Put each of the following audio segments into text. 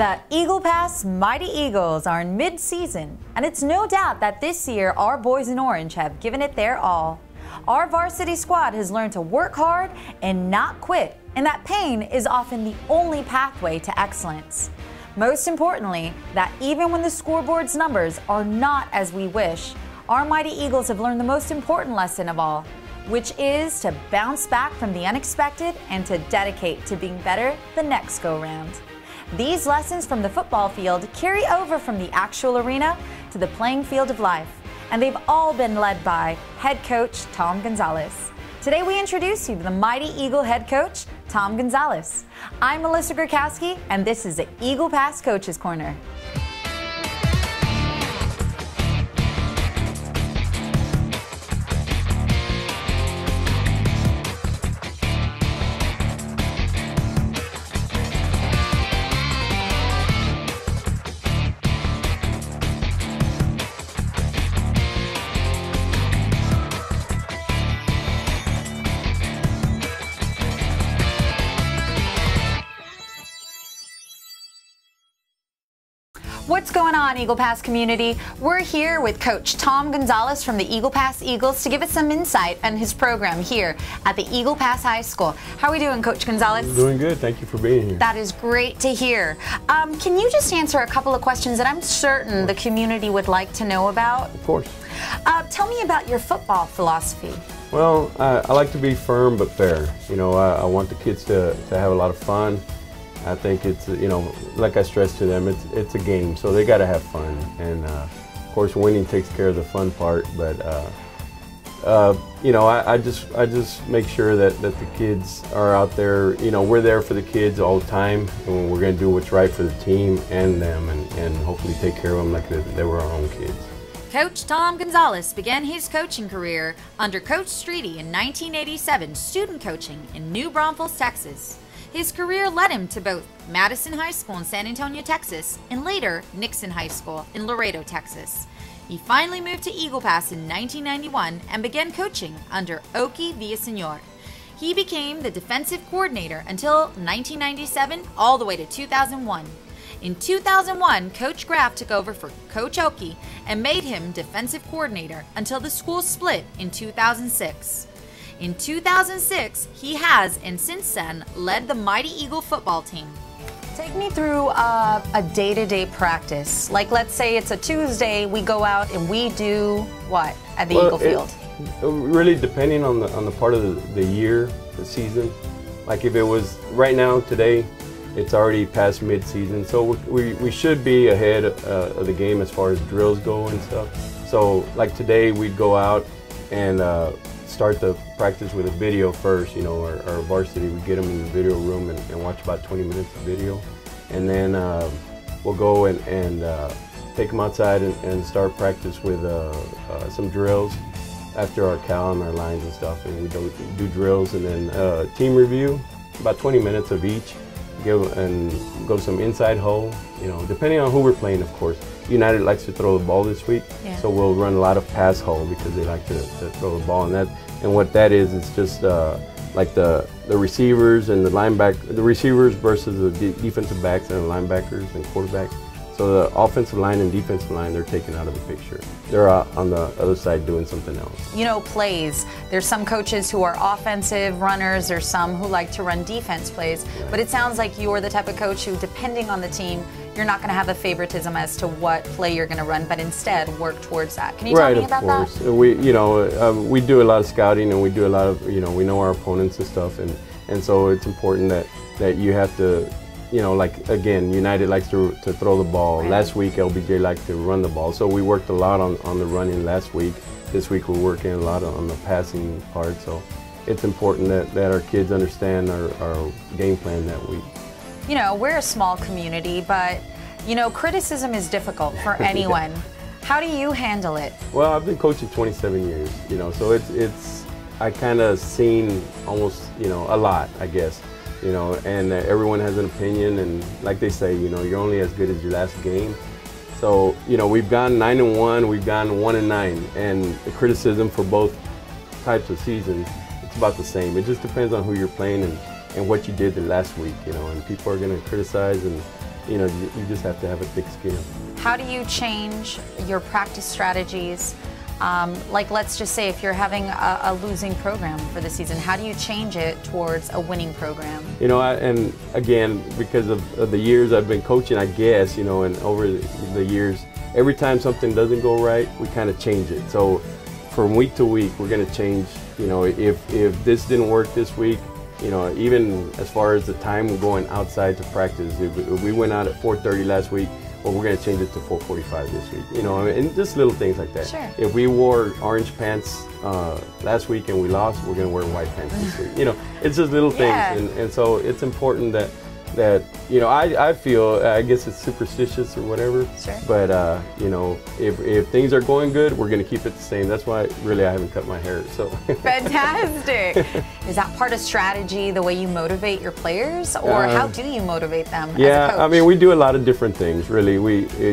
The Eagle Pass Mighty Eagles are in mid-season, and it's no doubt that this year our boys in orange have given it their all. Our varsity squad has learned to work hard and not quit, and that pain is often the only pathway to excellence. Most importantly, that even when the scoreboard's numbers are not as we wish, our Mighty Eagles have learned the most important lesson of all, which is to bounce back from the unexpected and to dedicate to being better the next go-round. These lessons from the football field carry over from the actual arena to the playing field of life, and they've all been led by head coach Tom Gonzalez. Today we introduce you to the Mighty Eagle head coach, Tom Gonzalez. I'm Melissa Gratkowski, and this is the Eagle Pass Coaches Corner. What's going on, Eagle Pass community? We're here with Coach Tom Gonzalez from the Eagle Pass Eagles to give us some insight on his program here at the Eagle Pass High School. How are we doing, Coach Gonzalez? Doing good. Thank you for being here. That is great to hear. Can you just answer a couple of questions that I'm certain the community would like to know about? Of course. Tell me about your football philosophy. Well, I like to be firm but fair. You know, I want the kids to have a lot of fun. I think it's, you know, like I stress to them, it's a game, so they got to have fun. And of course, winning takes care of the fun part. But you know, I just make sure that the kids are out there. You know, we're there for the kids all the time, and we're going to do what's right for the team and them, and hopefully take care of them like they were our own kids. Coach Tom Gonzalez began his coaching career under Coach Streety in 1987, student coaching in New Braunfels, Texas. His career led him to both Madison High School in San Antonio, Texas, and later Nixon High School in Laredo, Texas. He finally moved to Eagle Pass in 1991 and began coaching under Oki Villaseñor. He became the defensive coordinator until 1997, all the way to 2001. In 2001, Coach Graff took over for Coach Oki and made him defensive coordinator until the school split in 2006. In 2006, he has, and since then, led the Mighty Eagle football team. Take me through a day-to-day practice. Like, let's say it's a Tuesday, we go out and we do what at the Eagle Field? Really depending on the part of the year, the season. Like if it was right now, today, it's already past mid-season, so we should be ahead of the game as far as drills go and stuff. So like today, we'd go out and start the practice with a video first. You know, our varsity, we get them in the video room and watch about 20 minutes of video. And then we'll go and take them outside and start practice with some drills after our cow and our lines and stuff. And we do drills and then team review, about 20 minutes of each. And go some inside hole, you know, depending on who we're playing, of course. United likes to throw the ball this week, so we'll run a lot of pass hole because they like to throw the ball. And what that is just like the receivers and the linebacker, the receivers versus the defensive backs and the linebackers and quarterbacks. So the offensive line and defensive line, they're taken out of the picture. They're on the other side doing something else. You know, plays. There's some coaches who are offensive runners. There's some who like to run defense plays. Right. But it sounds like you're the type of coach who, depending on the team, you're not going to have a favoritism as to what play you're going to run, but instead work towards that. Can you tell me about that? Right, of course. We do a lot of scouting, and we do a lot of, you know, we know our opponents and stuff, and so it's important that you have to. You know, like, again, United likes to throw the ball. Right. Last week, LBJ liked to run the ball. So we worked a lot on the running last week. This week, we're working a lot on the passing part. So it's important that our kids understand our game plan that week. You know, we're a small community, but, you know, criticism is difficult for anyone. Yeah. How do you handle it? Well, I've been coaching 27 years, you know, so I kind of seen almost, you know, a lot, I guess. You know, and everyone has an opinion, and like they say, you know, you're only as good as your last game. So, you know, we've gone 9-1, we've gone 1-9, and the criticism for both types of seasons, it's about the same. It just depends on who you're playing and what you did the last week, you know, and people are going to criticize you know, you just have to have a thick skin. How do you change your practice strategies? Like, let's just say if you're having a losing program for the season, how do you change it towards a winning program? You know, and again, because of the years I've been coaching, I guess, you know, and over the years, every time something doesn't go right, we kind of change it. So from week to week, we're going to change. You know, if this didn't work this week, you know, even as far as the time going outside to practice, if we went out at 4:30 last week, well, we're going to change it to 4:45 this week. You know, and just little things like that. Sure. If we wore orange pants last week and we lost, we're going to wear white pants this week. You know, it's just little things, and so it's important that you know, I feel, I guess it's superstitious or whatever. Sure. But you know, if things are going good, we're going to keep it the same. That's why really I haven't cut my hair. So. Fantastic. Is that part of strategy, the way you motivate your players, or how do you motivate them as a coach? I mean, we do a lot of different things. Really,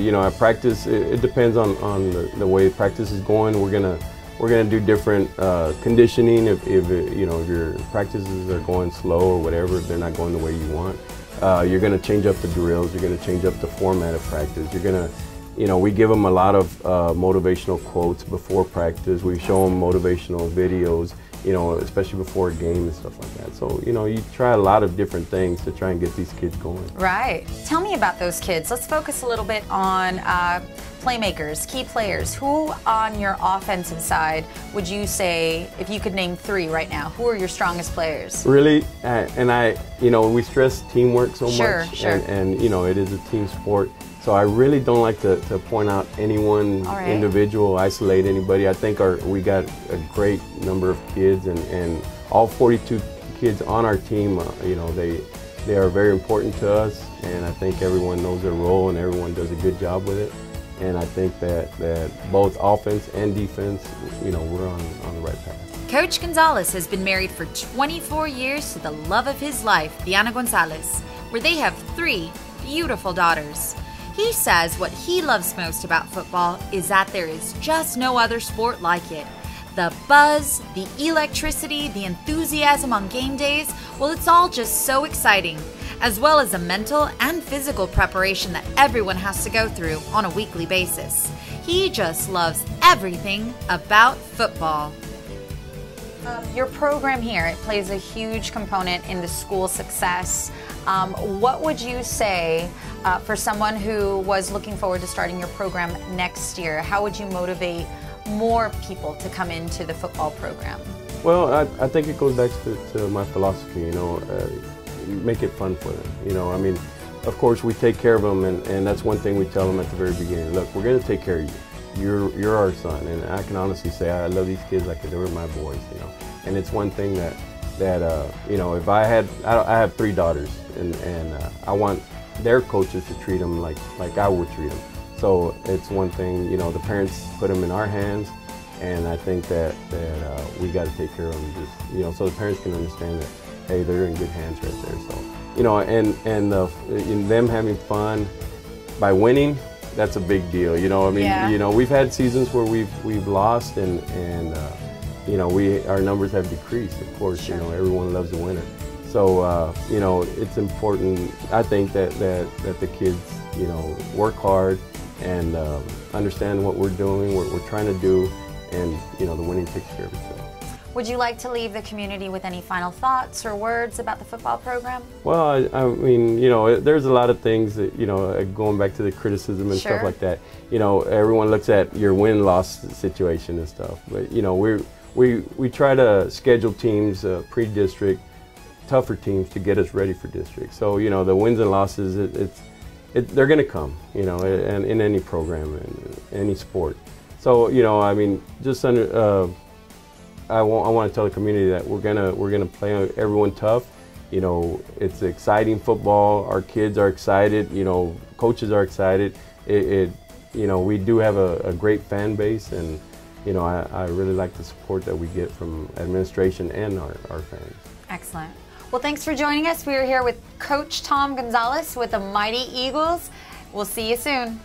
you know, at practice, it depends on the way practice is going. We're gonna do different conditioning if you know, if your practices are going slow or whatever, if they're not going the way you want. You're going to change up the drills, you're going to change up the format of practice. You're going to, you know, we give them a lot of motivational quotes before practice. We show them motivational videos, you know, especially before a game and stuff like that. So, you know, you try a lot of different things to try and get these kids going. Right. Tell me about those kids. Let's focus a little bit on playmakers, key players. Who on your offensive side would you say, if you could name 3 right now, who are your strongest players? Really, and you know, we stress teamwork so much. Sure. And, you know, it is a team sport. So I really don't like to point out any one individual, isolate anybody. I think we got a great number of kids, and all 42 kids on our team, you know, they are very important to us, and I think everyone knows their role and everyone does a good job with it. And I think that both offense and defense, you know, we're on the right path. Coach Gonzalez has been married for 24 years to the love of his life, Diana Gonzalez, where they have 3 beautiful daughters. He says what he loves most about football is that there is just no other sport like it. The buzz, the electricity, the enthusiasm on game days, well, it's all just so exciting, as well as the mental and physical preparation that everyone has to go through on a weekly basis. He just loves everything about football. Your program here, it plays a huge component in the school success. What would you say for someone who was looking forward to starting your program next year? How would you motivate more people to come into the football program? Well, I think it goes back to my philosophy, you know, make it fun for them. You know, I mean, of course we take care of them, and that's one thing we tell them at the very beginning. Look, we're going to take care of you. You're our son, and I can honestly say I love these kids like they were my boys, you know. And it's one thing that you know, if I have 3 daughters, and I want their coaches to treat them like I would treat them. So it's one thing, you know, the parents put them in our hands, and I think that we got to take care of them, just, you know, so the parents can understand that, hey, they're in good hands right there. So, you know, and in them having fun by winning, that's a big deal. You know, I mean, you know, we've had seasons where we've lost, and you know, our numbers have decreased. Of course, sure. You know, everyone loves a winner. So, you know, it's important, I think, that the kids, you know, work hard and understand what we're doing, what we're trying to do, and, you know, the winning takes care of itself. Would you like to leave the community with any final thoughts or words about the football program? Well, I mean, you know, there's a lot of things that, you know, going back to the criticism and stuff like that. You know, everyone looks at your win-loss situation and stuff, but, you know, we try to schedule teams pre-district, tougher teams to get us ready for district. So, you know, the wins and losses, they're going to come, you know, and in any program, in any sport. So, you know, I mean, just I want to tell the community that we're gonna play everyone tough. You know, it's exciting football. Our kids are excited. You know, coaches are excited. You know, we do have a great fan base, and you know, I really like the support that we get from administration and our fans. Excellent. Well, thanks for joining us. We are here with Coach Tom Gonzalez with the Mighty Eagles. We'll see you soon.